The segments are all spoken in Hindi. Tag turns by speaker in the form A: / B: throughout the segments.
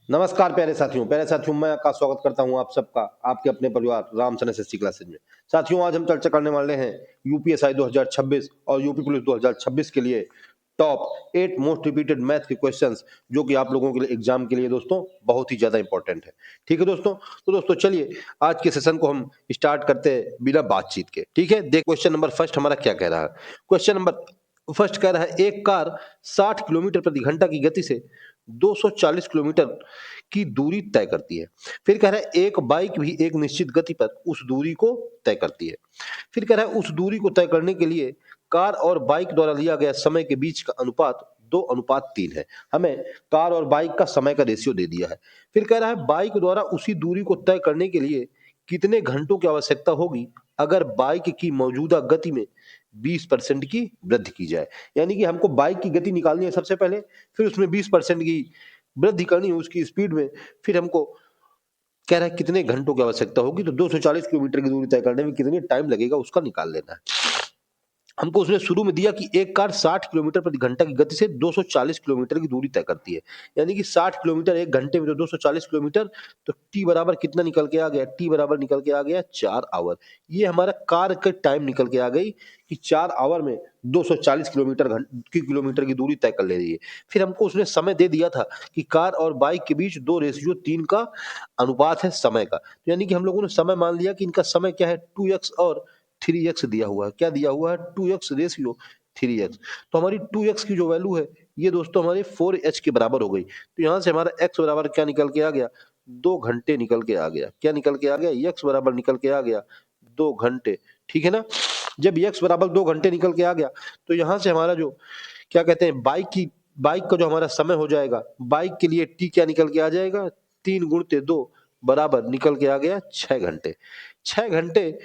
A: नमस्कार प्यारे साथियों मैं आपका स्वागत करता हूं आप सबका आपके अपने परिवार रामचंद्र एसएससी क्लासेज में। साथियों आज हम चर्चा करने वाले हैं यूपीएसआई 2026 और यूपी पुलिस 2026 के लिए टॉप 8 मोस्ट रिपीटेड मैथ के क्वेश्चंस जो कि आप लोगों के लिए एग्जाम के लिए दोस्तों बहुत ही ज्यादा इंपॉर्टेंट है। ठीक है दोस्तों, तो दोस्तों चलिए आज के सेशन को हम स्टार्ट करते हैं बिना बातचीत के। ठीक है, देख क्वेश्चन नंबर फर्स्ट हमारा क्या कह रहा है। क्वेश्चन नंबर फर्स्ट कह रहा है एक कार 60 किलोमीटर प्रति घंटा की गति से 240 किलोमीटर की दूरी तय करती है। फिर कह रहा है एक बाइक भी एक निश्चित गति पर उस दूरी को तय करती है। फिर कह रहा है उस दूरी को तय करने के लिए कार और बाइक द्वारा लिया गया समय के बीच का अनुपात 2:3 है। हमें कार और बाइक का समय का रेशियो दे दिया है। फिर कह रहा है बाइक द्वारा उसी दूरी को तय करने के लिए कितने घंटों की आवश्यकता होगी अगर बाइक की मौजूदा गति में 20% की वृद्धि की जाए। यानी कि हमको बाइक की गति निकालनी है सबसे पहले, फिर उसमें 20% की वृद्धि करनी है उसकी स्पीड में, फिर हमको कह रहा है कितने घंटों की आवश्यकता होगी, तो 240 किलोमीटर की दूरी तय करने में कितनी टाइम लगेगा उसका निकाल लेना है। हमको उसने शुरू में दिया कि एक कार 60 किलोमीटर प्रति घंटा की गति से 240 किलोमीटर की दूरी तय करती है। यानी कि 60 किलोमीटर एक घंटे में, तो 240 किलोमीटर, तो टी बराबर कितना निकल के आ गया, टी बराबर निकल के आ गया 4 आवर। ये हमारा कार का टाइम निकल के आ गई कि 4 आवर में 240 किलोमीटर की दूरी तय कर ले रही है। फिर हमको उसने समय दे दिया था कि कार और बाइक के बीच 2:3 का अनुपात है समय का। तो यानी कि हम लोगों ने समय मान लिया कि इनका समय क्या है 2x और 3x दिया हुआ है। क्या दिया हुआ है 2x रेशियो 3x। तो हमारी 2x की जो वैल्यू है ये दोस्तों हमारी 4h के बराबर हो गई। तो यहाँ से हमारा x बराबर क्या निकल के आ गया, 2 घंटे निकल के आ गया। क्या निकल के आ गया, x बराबर निकल के आ गया 2 घंटे। ठीक है ना। जब x बराबर 2 घंटे निकल के आ गया तो यहाँ से हमारा जो क्या कहते हैं बाइक का जो हमारा समय हो जाएगा, बाइक के लिए t क्या निकल के आ जाएगा, 3 गुणित 2 बराबर निकल के आ गया 6 घंटे। 6 घंटे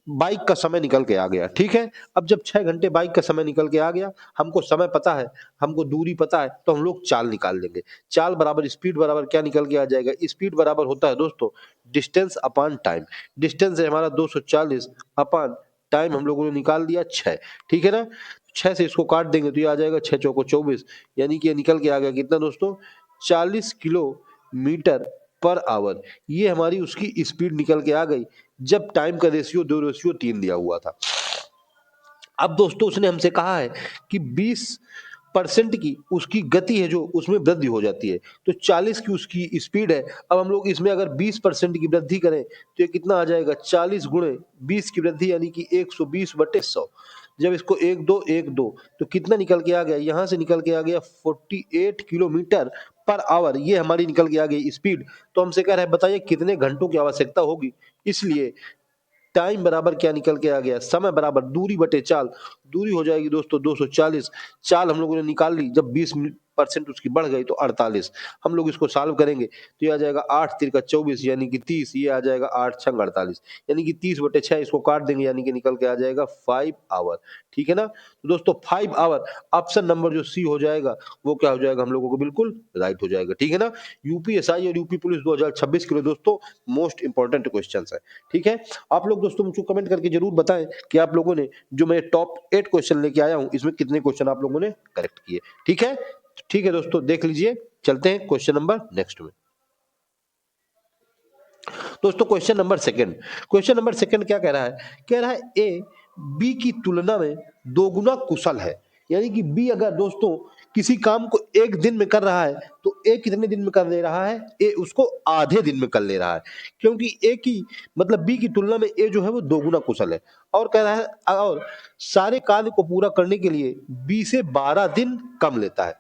A: बाइक का समय निकल के आ गया। ठीक है, अब जब 6 घंटे बाइक का समय निकल के आ गया, हमको समय पता है, हमको दूरी पता है, तो हम लोग चाल निकाल लेंगे। चाल बराबर स्पीड बराबर क्या निकल के आ जाएगा, स्पीड बराबर होता है दोस्तों डिस्टेंस अपॉन टाइम। डिस्टेंस है हमारा 240 अपॉन टाइम हम लोगों ने निकाल दिया 6। ठीक है ना, 6 से इसको काट देंगे तो ये आ जाएगा 6 चौको 24, यानी कि ये निकल के आ गया कितना दोस्तों 40 किलोमीटर पर आवर। ये हमारी उसकी स्पीड निकल के आ गई जब टाइम का रेशियो 2:3 दिया हुआ था। अब दोस्तों उसने हमसे कहा है कि 20% की उसकी गति है जो उसमें वृद्धि हो जाती है, तो 40 की उसकी स्पीड है। अब हम लोग इसमें अगर 20% की वृद्धि करें तो ये कितना आ जाएगा 40 गुणे 20 की वृद्धि यानी कि 120/100। जब इसको 1 2 तो कितना निकल के आ गया, यहाँ से निकल के आ गया 48 किलोमीटर पर आवर। ये हमारी निकल के आ गई स्पीड। तो हमसे कह रहा है बताइए कितने घंटों की आवश्यकता होगी। इसलिए टाइम बराबर क्या निकल के आ गया, समय बराबर दूरी बटे चाल। दूरी हो जाएगी दोस्तों 240, चाल हम लोगों ने निकाल ली, जब 20% उसकी बढ़ गई तो 48। हम लोग इसको सॉल्व करेंगे तो ये आ जाएगा 8 तिरका 24 यानी कि 30, ये आ जाएगा 8 छंग 48 यानी कि 30/6, इसको काट देंगे यानी कि निकल के आ जाएगा 5 आवर। ठीक है ना, तो दोस्तों 5 आवर ऑप्शन नंबर जो सी हो जाएगा वो क्या हो जाएगा हम लोगों को बिल्कुल राइट हो जाएगा। ठीक है ना, यूपीएसआई और यूपी पुलिस 2026 के लिए दोस्तों मोस्ट इंपॉर्टेंट क्वेश्चन है। ठीक है, आप लोग दोस्तों मुझको कमेंट करके जरूर बताएं कि आप लोगों ने जो मैं टॉप 8 क्वेश्चन लेके आया हूं इसमें कितने क्वेश्चन आप लोगों ने करेक्ट किए। ठीक है, ठीक है दोस्तों देख लीजिए, चलते हैं क्वेश्चन नंबर नेक्स्ट में। दोस्तों क्वेश्चन नंबर सेकंड क्या कह रहा है, कह रहा है ए बी की तुलना में दोगुना कुशल है। यानी कि बी अगर दोस्तों किसी काम को एक दिन में कर रहा है तो ए कितने दिन में कर ले रहा है, ए उसको आधे दिन में कर ले रहा है। क्योंकि ए की मतलब बी की तुलना में ए जो है वो दोगुना कुशल है। और कह रहा है और सारे कार्य को पूरा करने के लिए बी से 12 दिन कम लेता है।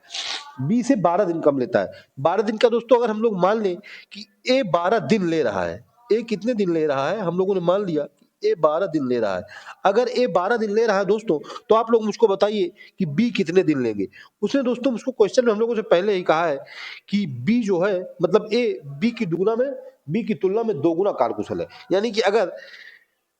A: 12 दिन कम लेता है। 12 दिन का दोस्तों अगर हम लोग मान लें कि ए 12 दिन ले रहा है, ए कितने दिन ले रहा है, हम लोगों ने मान लिया कि ए 12 दिन ले रहा है। अगर ए 12 दिन ले रहा है दोस्तों तो आप लोग मुझको बताइए कि बी कितने दिन लेंगे। उसने दोस्तों मुझको क्वेश्चन में हम लोगों से पहले ही कहा है कि बी जो है मतलब ए बी की तुलना में दोगुना कार्यकुशल है। यानी कि अगर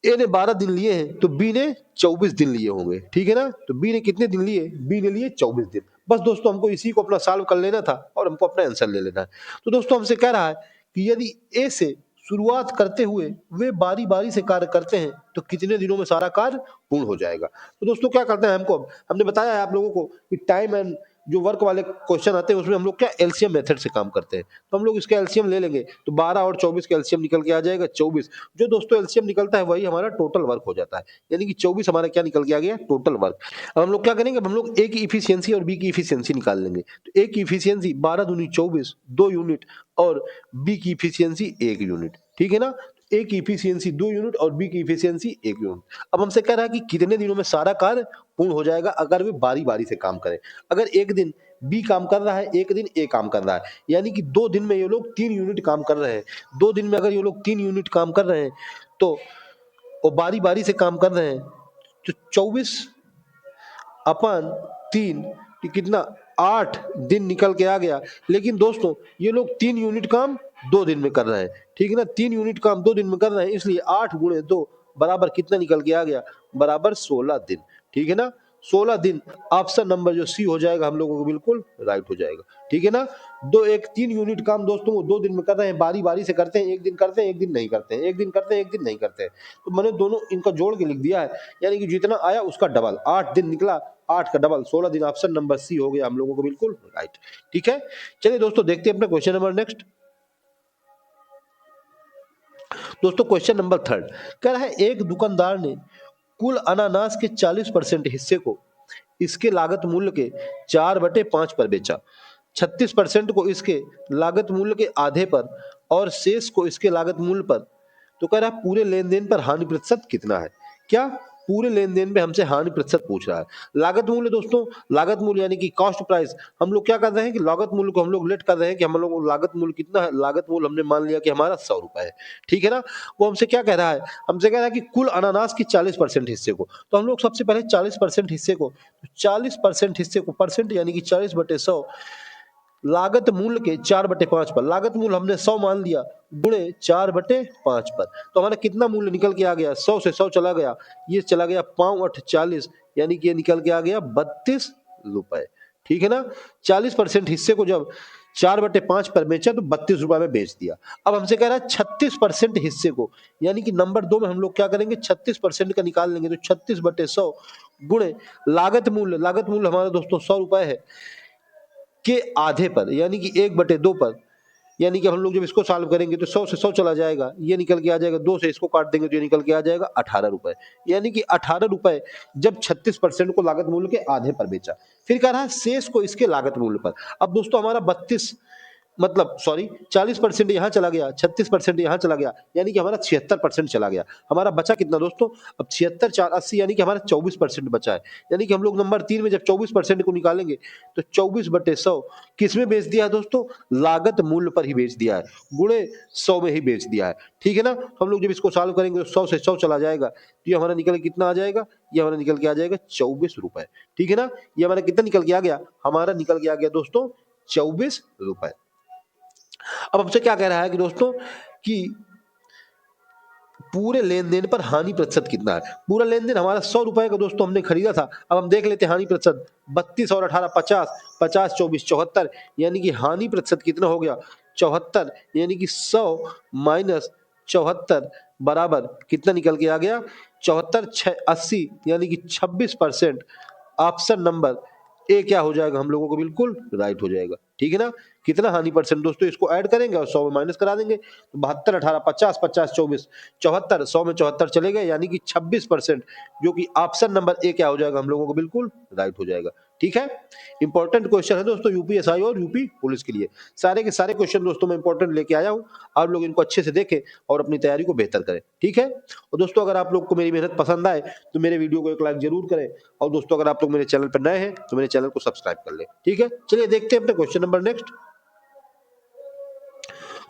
A: ए ने 12 दिन लिए हैं तो बी ने 24 दिन लिए होंगे। ठीक है ना, तो बी ने कितने दिन लिए, बी ने लिए 24 दिन। बस दोस्तों हमको इसी को अपना सॉल्व कर लेना था और हमको अपना आंसर ले लेना है। तो दोस्तों हमसे कह रहा है कि यदि ए से शुरुआत करते हुए वे बारी बारी से कार्य करते हैं तो कितने दिनों में सारा कार्य पूर्ण हो जाएगा। तो दोस्तों क्या करते हैं, हमने बताया है आप लोगों को कि टाइम एंड जो वर्क वाले क्वेश्चन आते हैं उसमें हम लोग क्या एलसीएम मेथड से काम करते हैं। तो हम लोग इसका एलसीएम ले लेंगे तो 12 और 24 का एलसीएम निकल के आ जाएगा 24। जो दोस्तों एलसीएम निकलता है वही हमारा टोटल वर्क हो जाता है, यानी कि 24 हमारा क्या निकल के आ गया टोटल वर्क। अब हम लोग क्या करेंगे, अब हम लोग ए की इफिशियंसी और बी की इफिशियंसी निकाल लेंगे। तो ए की इफिशियंसी 12 दूनी 24 2 यूनिट और बी की इफिशियंसी 1 यूनिट, ठीक है ना। ए की इफिशियंसी 2 यूनिट और बी की इफिशियंसी 1 यूनिट। अब हमसे कह रहा है कि कितने दिनों में सारा कार्य पूर्ण हो जाएगा अगर वे बारी-बारी से काम करें। अगर एक दिन बी काम कर रहा है, एक दिन ए काम कर रहा है, यानी कि 2 दिन में ये लोग 3 यूनिट काम कर रहे हैं। 2 दिन में अगर ये लोग 3 यूनिट काम कर रहे हैं तो वो बारी-बारी से काम कर रहे हैं तो 24 अपन 3 ये कितना 8 दिन निकल के आ गया। लेकिन दोस्तों ये लोग 3 यूनिट काम 2 दिन में कर रहे हैं, ठीक है ना। 3 यूनिट काम 2 दिन में कर रहे हैं, इसलिए 8 गुणे 2 बराबर कितना निकल के आ गया, बराबर 16 दिन, ठीक है ना। 16 दिन ऑप्शन नंबर जो सी हो जाएगा हम लोगों को बिल्कुल राइट हो जाएगा, ठीक है ना। 3 यूनिट काम दोस्तों वो 2 दिन में कर रहे हैं, बारी बारी से करते हैं, एक दिन करते हैं एक दिन नहीं करते हैं, एक दिन करते हैं एक दिन नहीं करते हैं। तो मैंने दोनों इनका जोड़ के लिख दिया है, यानी कि जितना आया उसका डबल, 8 दिन निकला 8 का डबल 16 दिन, ऑप्शन नंबर सी हो गया हम लोगों को बिल्कुल राइट, ठीक है। चलिए दोस्तों देखते हैं अपना क्वेश्चन नंबर नेक्स्ट। दोस्तों क्वेश्चन नंबर 3 कह रहा है एक दुकानदार ने कुल अनानास के 40% हिस्से को इसके लागत मूल्य के 4/5 पर बेचा, 36% को इसके लागत मूल्य के आधे पर और शेष को इसके लागत मूल्य पर। तो कह रहा है पूरे लेन देन पर हानि प्रतिशत कितना है। क्या पूरे लेन देन में हमसे हानि प्रतिशत पूछ रहा है। लागत मूल्य दोस्तों, लागत मूल्य यानी कि कॉस्ट प्राइस, हम लोग क्या कर रहे हैं कि लागत मूल्य को हम लोग लेट कर रहे हैं कि हम लोग को लागत मूल्य कितना है। लागत मूल्य हमने मान लिया कि हमारा 100 रुपए है, ठीक है ना। वो हमसे क्या कह रहा है, हमसे कह रहा है कि कुल अनानास की 40% हिस्से को। तो हम लोग सबसे पहले 40% हिस्से को, 40% हिस्से को परसेंट यानी कि 40/100 लागत मूल्य के 4/5 पर, लागत मूल्य हमने 100 मान लिया, गुणे 4/5 पर। तो हमारा कितना मूल्य निकल के आ गया, 100 से 100 चला गया, ये चला गया 5 8 40, यानी कि ये निकल के आ गया 32 रुपए, ठीक है ना। 40% हिस्से को जब 4/5 पर बेचा तो 32 रुपए में बेच दिया। अब हमसे कह रहा है 36% हिस्से को, यानी कि नंबर 2 में हम लोग क्या करेंगे 36% का निकाल लेंगे। तो 36/100 गुणे लागत मूल्य हमारा दोस्तों 100 रुपए है के आधे पर, यानी कि 1/2 पर, यानी कि हम लोग जब इसको सॉल्व करेंगे तो 100 से 100 चला जाएगा, ये निकल के आ जाएगा, 2 से इसको काट देंगे तो ये निकल के आ जाएगा 18 रुपए, यानी कि 18 रुपए जब 36% को लागत मूल्य के आधे पर बेचा। फिर कह रहा है शेष को इसके लागत मूल्य पर। अब दोस्तों हमारा 32 मतलब सॉरी 40% यहाँ चला गया, 36% यहाँ चला गया, यानी कि हमारा 76% चला गया। हमारा बचा कितना दोस्तों, अब 76 4 80, यानी कि हमारा 24% बचा है। यानी कि हम लोग नंबर 3 में जब 24% को निकालेंगे तो 24/100 किस में बेच दिया है दोस्तों, लागत मूल्य पर ही बेच दिया है, गुणे 100 में ही बेच दिया है, ठीक है ना। हम लोग जब इसको सॉल्व करेंगे तो 100 से 100 चला जाएगा, तो ये हमारा निकल के कितना आ जाएगा, ये हमारा निकल के आ जाएगा 24 रुपए, ठीक है ना। ये हमारा कितना निकल के आ गया, हमारा निकल के आ गया दोस्तों 24 रुपए। अब हमसे क्या कह रहा है कि दोस्तों कि पूरे लेन देन पर हानि प्रतिशत कितना है। पूरा लेन देन हमारा 100 रुपए का दोस्तों हमने खरीदा था। अब हम देख लेते हैं हानि प्रतिशत, 32 और 18 50, 50 24 74, यानी कि हानि प्रतिशत कितना हो गया 74, यानी कि 100 माइनस 74 बराबर कितना निकल के आ गया 74 6 80, यानी कि 26%। ऑप्शन नंबर ए क्या हो जाएगा हम लोगों को बिल्कुल राइट हो जाएगा, ठीक है ना। कितना हानि परसेंट दोस्तों, इसको ऐड करेंगे और 100 में माइनस करा देंगे तो 72 18 50 50 24 74, 100 में 74 चले गए, यानी कि 26%, जो कि ऑप्शन नंबर ए क्या हो जाएगा हम लोगों को बिल्कुल राइट हो जाएगा, ठीक है। इंपॉर्टेंट क्वेश्चन है दोस्तों यूपीएसआई और यूपी पुलिस के लिए। सारे के सारे क्वेश्चन दोस्तों मैं इंपॉर्टेंट लेके आया हूं, आप लोग इनको अच्छे से देखें और अपनी तैयारी को बेहतर करें, ठीक है। और दोस्तों अगर आप लोग को मेरी मेहनत पसंद आए तो मेरे वीडियो को एक लाइक जरूर करें, और दोस्तों अगर आप लोग मेरे चैनल पर नए हैं तो मेरे चैनल को सब्सक्राइब कर लें, ठीक है। चलिए देखते हैं अपने क्वेश्चन नंबर नेक्स्ट।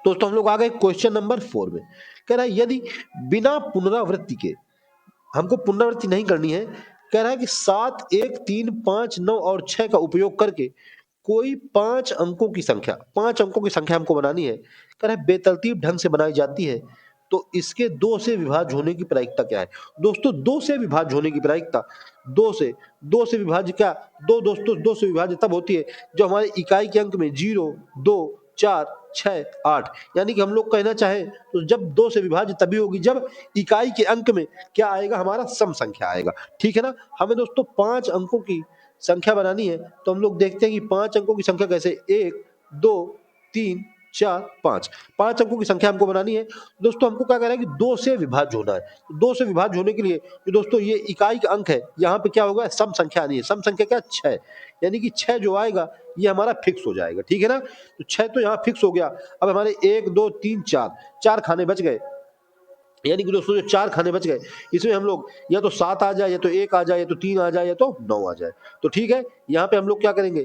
A: दोस्तों हम लोग आ गए क्वेश्चन नंबर 4 में। कह रहा है यदि बिना पुनरावृत्ति के, हमको पुनरावृत्ति नहीं करनी है, कह रहा है कि 7 1 3 5 9 और 6 का उपयोग करके कोई 5 अंकों की संख्या, 5 अंकों की संख्या हमको बनानी है, कह रहा है बेतरतीब ढंग से बनाई जाती है, तो इसके 2 से विभाज्य होने की प्रायिकता क्या है। दोस्तों 2 से विभाज्य होने की प्रायिकता, 2 से विभाज्य क्या, दोस्तों 2 से विभाज्य तब होती है जो हमारे इकाई के अंक में 0 2 4 6 8, यानी कि हम लोग कहना चाहें तो जब 2 से विभाज्य तभी होगी जब इकाई के अंक में क्या आएगा, हमारा सम संख्या आएगा, ठीक है ना। हमें दोस्तों 5 अंकों की संख्या बनानी है तो हम लोग देखते हैं कि 5 अंकों की संख्या कैसे 1 2 3 4 5 5 अंकों की संख्या हमको बनानी है। दोस्तों हमको क्या करना है कि 2 से विभाज्य होना है। 2 से विभाज्य होने के लिए तो दोस्तों ये इकाई का अंक है, यहाँ पे क्या होगा सम संख्या आनी है। सम संख्या क्या 6, यानी कि 6 जो आएगा ये हमारा फिक्स हो जाएगा, ठीक है ना। तो 6 तो यहाँ फिक्स हो गया। अब हमारे 1 2 3 4 4 खाने बच गए, यानी कि दोस्तों जो 4 खाने बच गए इसमें हम लोग या तो 7 आ जाए, या तो 1 आ जाए, या तो 3 आ जाए, या तो 9 आ जाए। तो ठीक है, यहाँ पे हम लोग क्या करेंगे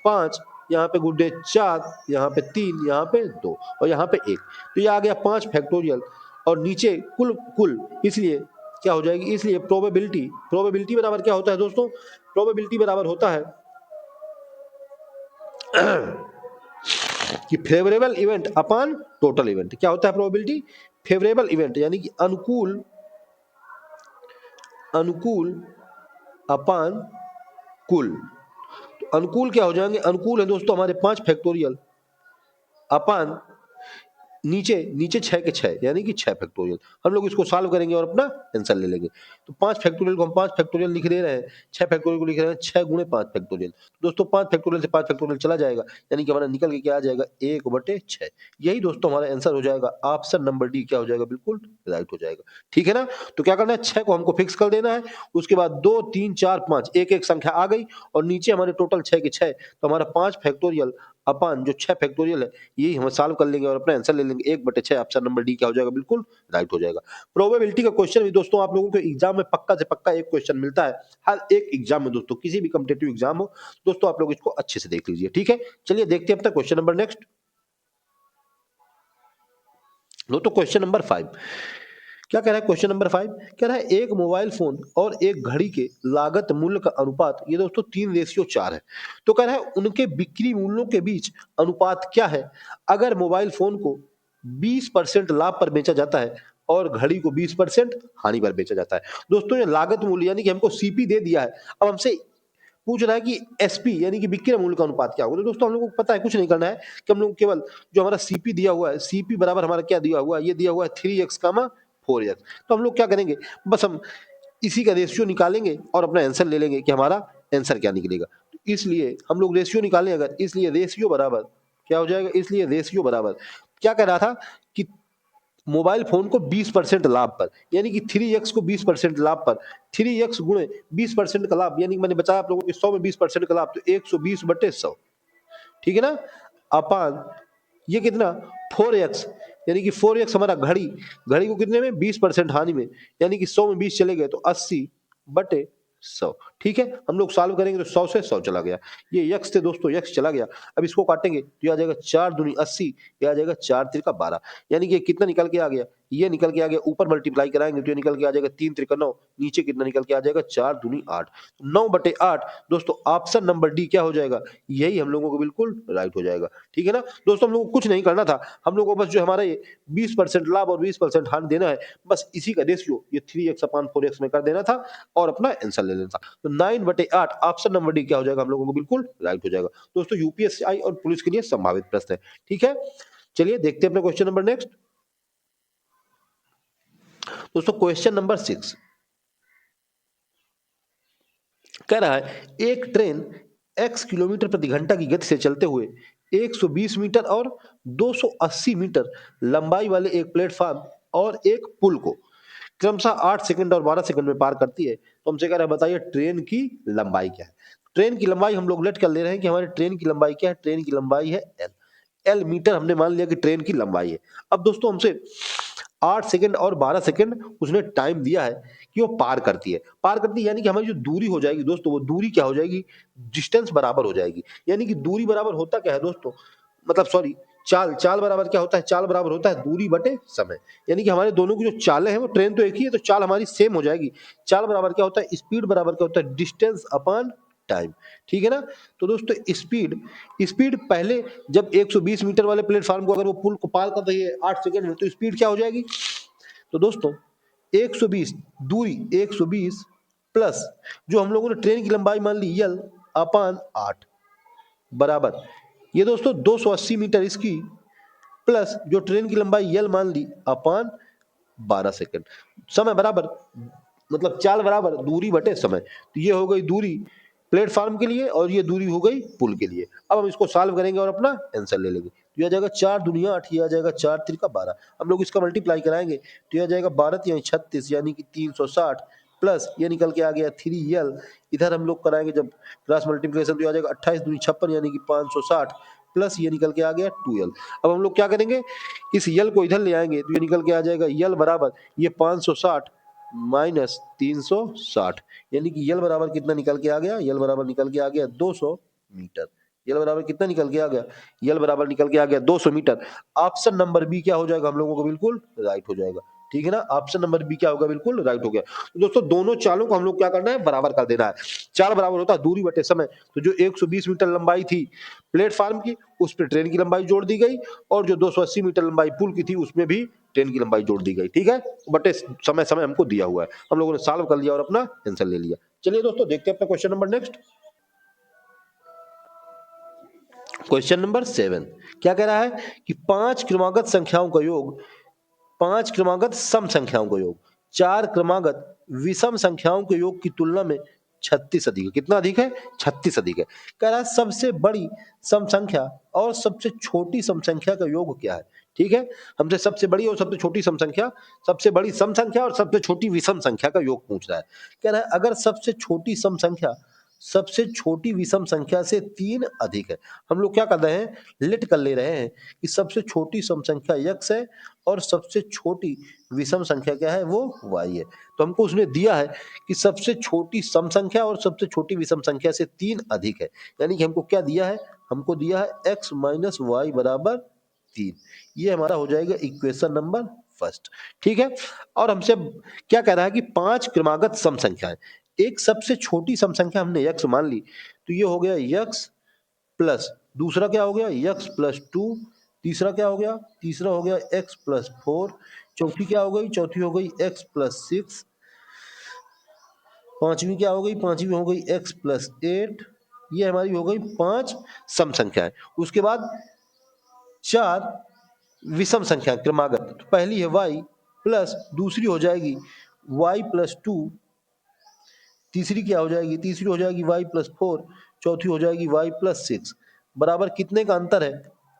A: 5, यहाँ पे गुड्डे 4, यहाँ पे 3, यहाँ पे 2 और यहाँ पे 1। तो ये आ गया 5 फैक्टोरियल और नीचे कुल कुल, इसलिए क्या हो जाएगी, इसलिए प्रोबेबिलिटी प्रोबेबिलिटी बराबर क्या होता है दोस्तों, प्रोबेबिलिटी बराबर होता है कि favourable event upon total event. क्या होता है प्रोबेबिलिटी, फेवरेबल इवेंट यानी कि अनुकूल अनुकूल अपॉन कुल। तो अनुकूल क्या हो जाएंगे, अनुकूल है दोस्तों हमारे 5 फैक्टोरियल अपॉन नीचे नीचे 6 के 6 यानी कि 6 फैक्टोरियल। हम लोग इसको सॉल्व करेंगे और अपना आंसर ले लेंगे। तो 5 फैक्टोरियल को हम 5 फैक्टोरियल लिख दे रहे हैं, 6 फैक्टोरियल को लिख रहे हैं 6 गुणे 5 फैक्टोरियल। दोस्तों 5 फैक्टोरियल से 5 फैक्टोरियल चला जाएगा, यानी कि हमारा निकल के क्या आ जाएगा 1/6। यही दोस्तों हमारा आंसर हो जाएगा। ऑप्शन नंबर डी क्या हो जाएगा, बिल्कुल राइट हो जाएगा, ठीक है ना। तो क्या करना है, 6 को हमको फिक्स कर देना है, उसके बाद 2 3 4 5 एक एक संख्या आ गई और नीचे हमारे टोटल 6 के 6। तो हमारा 5 फैक्टोरियल अपन जो 6 फैक्टोरियल है यही हम सॉल्व कर लेंगे और अपना आंसर ले लेंगे 1/6। ऑप्शन नंबर डी क्या हो जाएगा, बिल्कुल राइट हो जाएगा। प्रोबेबिलिटी का क्वेश्चन भी दोस्तों आप लोगों को एग्जाम में पक्का से पक्का एक क्वेश्चन मिलता है हर एक एग्जाम में दोस्तों, किसी भी कॉम्पिटिटिव एग्जाम हो दोस्तों, आप लोग इसको अच्छे से देख लीजिए, ठीक है। चलिए देखते हैं अपना क्वेश्चन नंबर नेक्स्ट। दोस्तों क्वेश्चन नंबर 5 क्या कह रहा है, क्वेश्चन नंबर 5 कह रहा है एक मोबाइल फोन और एक घड़ी के लागत मूल्य का अनुपात ये दोस्तों 3:4 है। तो कह रहा है उनके बिक्री मूल्यों के बीच अनुपात क्या है अगर मोबाइल फोन को 20% लाभ पर बेचा जाता है और घड़ी को 20% हानि पर बेचा जाता है। दोस्तों ये लागत मूल्य यानी कि हमको सीपी दे दिया है, अब हमसे पूछ रहा है कि एसपी यानी कि बिक्री मूल्य का अनुपात क्या होगा। तो दोस्तों हम लोगों को पता है, कुछ नहीं करना है कि हम लोग केवल जो हमारा सीपी दिया हुआ है, सीपी बराबर हमारा क्या दिया हुआ है, ये दिया हुआ है 3x 4x। तो हम लोग क्या करेंगे, बस हम इसी का रेशियो निकालेंगे और अपना आंसर ले लेंगे कि हमारा आंसर क्या निकलेगा। तो इसलिए हम लोग रेशियो निकालें अगर, इसलिए रेशियो बराबर क्या हो जाएगा, इसलिए रेशियो बराबर क्या कह रहा था कि मोबाइल फोन को 20% लाभ पर, यानी कि 3x को 20% लाभ पर, 3x गुणे 20% का लाभ, यानी कि मैंने बताया आप लोगों को 100 में 20% का लाभ, तो 120/100, ठीक है ना, अपान ये कितना 4x, यानी कि 4x हमारा घड़ी, घड़ी को कितने में 20% हानि में, यानी कि 100 में 20 चले गए तो 80/100, ठीक है। हम लोग सॉल्व करेंगे तो 100 से 100 चला गया, ये x थे दोस्तों, x चला गया। अब इसको काटेंगे तो ये आ जाएगा 4 दूनी 80, ये आ जाएगा 4 त्रिका 12, यानी कि कितना निकल के आ गया, ये निकल के आ गया, ऊपर मल्टीप्लाई कराएंगे तो ये निकल के आ जाएगा 3 त्रिका 9, नीचे कितना निकल के आ जाएगा 4 दूनी 8, 9/8। दोस्तों ऑप्शन नंबर डी क्या हो जाएगा, यही हम लोगों को बिल्कुल राइट हो जाएगा, ठीक है ना। दोस्तों हम लोगों को कुछ नहीं करना था, हम लोगों को बस जो हमारा ये 20% लाभ और 20% हानि देना है, बस इसी का रेशियो ये 3x/4x में कर देना था और अपना आंसर ले लेना था। तो 9/8 ऑप्शन नंबर डी क्या हो जाएगा, हम लोगों को बिल्कुल राइट हो जाएगा। दोस्तों यूपीएससी और पुलिस के लिए संभावित प्रश्न है, ठीक है। चलिए देखते हैं अपना क्वेश्चन नंबर नेक्स्ट। दोस्तों क्वेश्चन नंबर 6 कह रहा है एक ट्रेन x किलोमीटर प्रति घंटा की गति से चलते हुए 120 मीटर और 280 मीटर लंबाई वाले एक प्लेटफॉर्म और एक पुल को क्रमशः 8 सेकंड और 12 सेकंड में पार करती है। तो हमसे कह रहा है बताइए ट्रेन की लंबाई क्या है। ट्रेन की लंबाई हम लोग लेट कर ले रहे हैं कि हमारी ट्रेन की लंबाई क्या है, ट्रेन की लंबाई है एल, एल मीटर हमने मान लिया कि ट्रेन की लंबाई है। अब दोस्तों हमसे 8 सेकंड और 12 सेकंड उसने टाइम दिया है कि वो पार करती है, पार करती है यानी कि हमारी जो दूरी हो जाएगी दोस्तों, वो दूरी क्या हो जाएगी, डिस्टेंस बराबर हो जाएगी। यानी कि दूरी बराबर होता क्या है दोस्तों, मतलब सॉरी चाल, चाल बराबर क्या होता है, चाल बराबर होता है दूरी बटे समय। यानी कि हमारे दोनों की जो चालें हैं वो, ट्रेन तो एक ही है तो चाल हमारी सेम हो जाएगी। चाल बराबर क्या होता है, स्पीड बराबर क्या होता है, डिस्टेंस अपॉन टाइम, ठीक है ना। तो दोस्तों स्पीड, स्पीड पहले जब 120 मीटर वाले प्लेटफॉर्म को अगर वो पुल को पार कर रही है 8 सेकंड में, तो स्पीड क्या हो जाएगी, तो दोस्तों 120 दूरी 120 प्लस जो हम लोगों ने ट्रेन की लंबाई मान ली यल अपान 8 बराबर ये दोस्तों 280 मीटर इसकी प्लस जो ट्रेन की लंबाई यल मान ली अपान 12 सेकंड, समय बराबर मतलब चाल बराबर दूरी बटे समय। तो ये हो गई दूरी प्लेटफॉर्म के लिए और ये दूरी हो गई पुल के लिए। अब हम इसको सॉल्व करेंगे और अपना आंसर ले लेंगे। तो यह आ जाएगा 4 दूनिया 8, ये आ जाएगा 4 तिरका 12। हम लोग इसका मल्टीप्लाई कराएंगे तो यह आ जाएगा 12 यानी 36 यानी कि 360 प्लस ये निकल के आ गया 3l। इधर हम लोग कराएंगे जब क्रॉस मल्टीप्लिकेशन तो आ जाएगा 28 दूनी 56 यानी कि 560 प्लस ये निकल के आ गया 2l। अब हम लोग क्या करेंगे, इस यल को इधर ले आएंगे तो ये निकल के आ जाएगा यल बराबर ये 560 माइनस 360 यानी कि यल बराबर कितना निकल के आ गया, यल बराबर निकल के आ गया 200 मीटर। यल बराबर कितना निकल के आ गया, यल बराबर निकल के आ गया 200 मीटर। ऑप्शन नंबर बी क्या हो जाएगा हम लोगों को बिल्कुल राइट हो जाएगा। ठीक है ना, ऑप्शन नंबर बी क्या होगा बिल्कुल राइट हो गया। तो दोस्तों दोनों चालों को हम लोग क्या करना है, बराबर कर देना है। चाल बराबर होता है दूरी बटे समय। तो जो 120 मीटर लंबाई थी प्लेटफार्म की उस पर ट्रेन की लंबाई जोड़ दी गई और जो 280 मीटर लंबाई पुल की थी उसमें भी ट्रेन की लंबाई जोड़ दी गई। ठीक है, बटे समय समय हमको दिया हुआ है, हम लोगों ने सॉल्व कर लिया और अपना आंसर ले लिया। चलिए दोस्तों देखते हैं अपना question number next. Question number 7 क्या कह रहा है कि 5 क्रमागत संख्याओं का योग, 5 क्रमागत सम संख्याओं का योग 4 क्रमागत विषम संख्याओं के योग की तुलना में 36 अधिक है। कितना अधिक है, 36 अधिक है। कह रहा है सबसे बड़ी सम संख्या और सबसे छोटी सम संख्या का योग क्या है। ठीक है, हमसे सबसे बड़ी और सबसे छोटी सम संख्या, सबसे बड़ी सम संख्या और सबसे छोटी विषम संख्या का योग पूछ रहा है। कह रहा है अगर सबसे छोटी सम संख्या सबसे छोटी विषम संख्या से 3 अधिक है, हम लोग क्या कर रहे हैं, लिट कर ले रहे हैं कि सबसे छोटी सम संख्या x है और सबसे छोटी विषम संख्या क्या है, वो y है। तो हमको उसने दिया है कि सबसे छोटी सम संख्या और सबसे छोटी विषम संख्या से 3 अधिक है, यानी कि हमको क्या दिया है, हमको दिया है x माइनस वाई बराबर 3। ये हमारा हो जाएगा इक्वेशन नंबर फर्स्ट। ठीक है, और हमसे क्या कह रहा है कि 5 क्रमागत सम संख्याएं, एक सबसे छोटी सम संख्या हमने x मान ली तो ये हो गया x प्लस दूसरा क्या हो गया x प्लस 2, तीसरा क्या हो गया, तीसरा हो गया x प्लस 4, चौथी क्या हो गई, चौथी हो गई x प्लस 6, पांचवी क्या हो गई, पांचवी हो गई x प्लस 8। ये हमारी हो गई 5 सम संख्याएं। उसके बाद 4 विषम संख्या क्रमागत, तो पहली है y प्लस दूसरी हो जाएगी y प्लस 2, तीसरी क्या हो जाएगी, तीसरी हो जाएगी y प्लस 4, चौथी हो जाएगी y प्लस 6। बराबर कितने का अंतर है,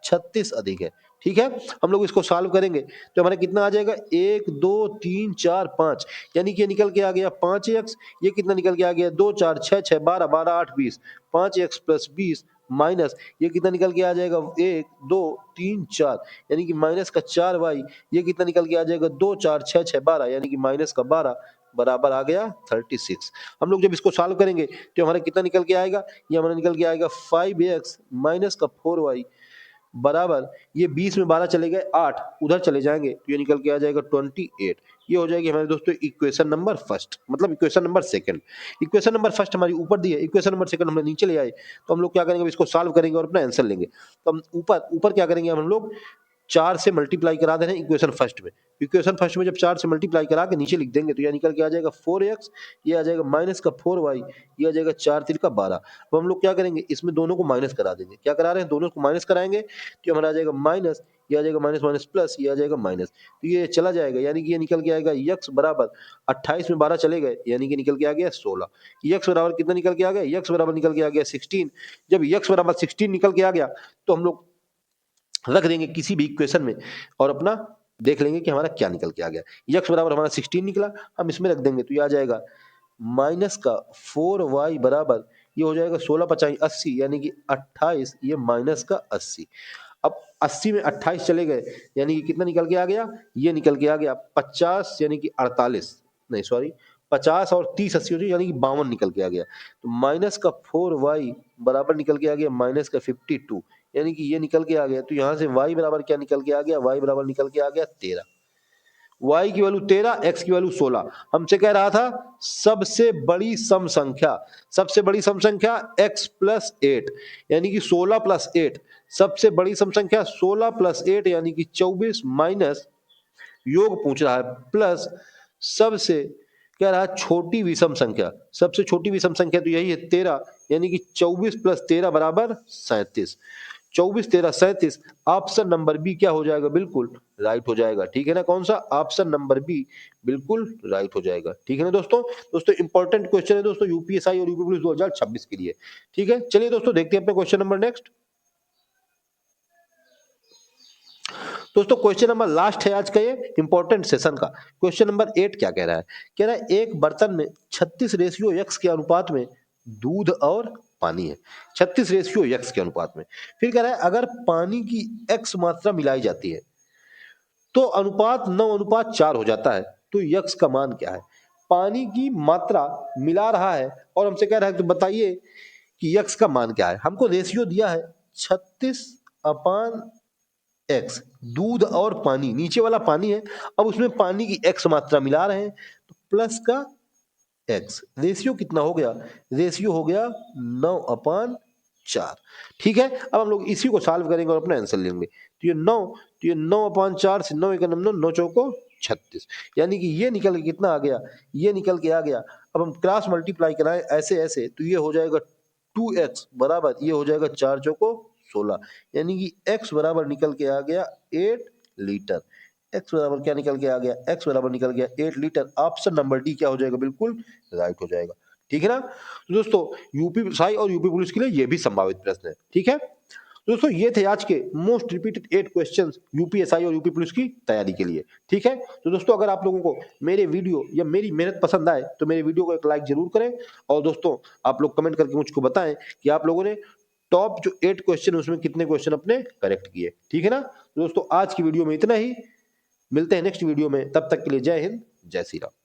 A: 36 अधिक है। ठीक है, हम लोग इसको सॉल्व करेंगे तो हमारा कितना आ जाएगा 1 2 3 4 5, यानी कि ये निकल के आ गया 5x। ये कितना निकल के आ गया 2 4 6 6 12 12 8 20, 5x प्लस 20 माइनस ये कितना निकल के आ जाएगा 1 2 3 4, यानी कि माइनस का 4y। ये कितना निकल के आ जाएगा 2 4 6 6 12, यानी कि माइनस का 12 बराबर आ गया 36। हम लोग जब इसको सॉल्व करेंगे तो हमारा कितना निकल के आएगा, ये हमारा निकल के आएगा 5x माइनस का 4y बराबर ये 20 में 12 चले गए 8, उधर चले जाएंगे तो ये निकल के आ जाएगा 28। ये हो जाएगी हमारे दोस्तों इक्वेशन नंबर फर्स्ट, मतलब equation number second. Equation number first हमारी ऊपर दी है, इक्वेशन नंबर सेकंड हमने नीचे ले आए। तो हम लोग क्या करेंगे, इसको सॉल्व करेंगे और अपना आंसर लेंगे। तो हम ऊपर ऊपर क्या करेंगे, हम लोग 4 से मल्टीप्लाई करा दे रहे हैं इक्वेशन फर्स्ट में। इक्वेशन फर्स्ट में जब 4 से मल्टीप्लाई करा के नीचे लिख देंगे तो यह निकल के आ जाएगा 4x, ये आ जाएगा माइनस का 4y, ये आ जाएगा 4 3 का 12। अब हम लोग क्या करेंगे, इसमें दोनों को माइनस करा देंगे। क्या करा रहे हैं, दोनों को माइनस कराएंगे तो हमारा आ जाएगा माइनस, ये आ जाएगा माइनस माइनस प्लस, ये आ जाएगा माइनस, तो ये चला जाएगा, यानी कि ये निकल के आएगा x बराबर 28 में 12 चले गए, यानी कि निकल के आ गया 16। x बराबर कितना निकल के आ गया, x बराबर निकल के आ गया 16। जब x बराबर 16 निकल के आ गया तो हम लोग रख देंगे किसी भी इक्वेशन में और अपना देख लेंगे कि हमारा क्या निकल के आ गया। x बराबर हमारा 16 निकला, हम इसमें रख देंगे तो ये आ जाएगा माइनस का 4y बराबर ये हो जाएगा 16 5 80, यानी कि 28, ये माइनस का 80। अब 80 में 28 चले गए, यानी कि कितना निकल के आ गया, ये निकल के आ गया 50, यानी कि 48 नहीं सॉरी 50 और 30 80 हो जाए, यानी कि 52 निकल के आ गया। तो माइनस का 4y बराबर निकल के आ गया माइनस का 52, यानी कि ये निकल के आ गया। तो यहाँ से y बराबर क्या निकल के आ गया, y बराबर निकल के आ गया 13। y की वैल्यू 13, x की वैल्यू 16। हमसे कह रहा था सबसे बड़ी सम संख्या, सबसे बड़ी सम संख्या x प्लस 8, यानी कि 16 प्लस 8। सबसे बड़ी सम संख्या 16 प्लस 8 यानी कि 24 माइनस योग पूछ रहा है प्लस सबसे कह रहा है छोटी विषम संख्या। सबसे छोटी विषम संख्या तो यही है 13, यानी कि 24 प्लस 13 बराबर 37। 24 13 37, ऑप्शन नंबर बी क्या हो जाएगा, बिल्कुल राइट हो जाएगा। ठीक है ना, कौन सा? ऑप्शन नंबर बी बिल्कुल राइट हो जाएगा। ठीक है ना दोस्तों। दोस्तों इंपॉर्टेंट क्वेश्चन है दोस्तों यूपीएसआई और यूपी पुलिस 2026 के लिए। ठीक है, चलिए दोस्तों देखते हैं अपने क्वेश्चन नंबर नेक्स्ट। दोस्तों क्वेश्चन नंबर लास्ट है आज का ये इंपॉर्टेंट सेशन का। क्वेश्चन नंबर 8 क्या कह रहा है? कह रहा है एक बर्तन में 36:x के अनुपात में दूध और पानी है। 36:x के अनुपात में। फिर कह रहा है अगर पानी की x मात्रा मिलाई जाती है तो अनुपात 9:4 हो जाता है, तो यक्स का मान क्या है? पानी की मात्रा मिला रहा है और हमसे कह रहा है तो बताइए कि यक्स का मान क्या है। हमको रेशियो दिया है 36/x, दूध और पानी, नीचे वाला पानी है, अब उसमें पानी की x मात्रा मिला रहे हैं तो प्लस का x, रेशियो कितना हो गया? रेशियो हो गया 9/4। ठीक है, अब हम लोग इसी को सॉल्व करेंगे और अपना आंसर लेंगे। तो ये 9/4 से 9 एकम 9, 9 चौको 36, यानी कि ये निकल के कितना आ गया? ये निकल के आ गया। अब हम क्रॉस मल्टीप्लाई कराएं ऐसे ऐसे तो ये हो जाएगा 2x बराबर ये हो जाएगा 4 चौको 16, यानी कि x बराबर निकल के आ गया 8 लीटर। x बराबर क्या निकल के आ गया? x बराबर निकल गया 8 लीटर। ऑप्शन नंबर डी क्या हो जाएगा? बिल्कुल राइट हो जाएगा। ठीक है ना। तो दोस्तों यूपी साई और यूपी पुलिस के लिए ये भी संभावित प्रश्न है। ठीक है दोस्तों, ये थे आज के मोस्ट रिपीटेड 8 क्वेश्चंस यूपीएसआई और यूपी पुलिस की तैयारी के लिए। ठीक है, तो दोस्तों अगर आप लोगों को मेरे वीडियो या मेरी मेहनत पसंद आए तो मेरे वीडियो को एक लाइक जरूर करें और दोस्तों आप लोग कमेंट करके मुझको बताएं कि आप लोगों ने टॉप जो 8 क्वेश्चन उसमें कितने क्वेश्चन अपने करेक्ट किए। ठीक है ना। तो दोस्तों आज की वीडियो में इतना ही, मिलते हैं नेक्स्ट वीडियो में, तब तक के लिए जय हिंद, जय श्री राम।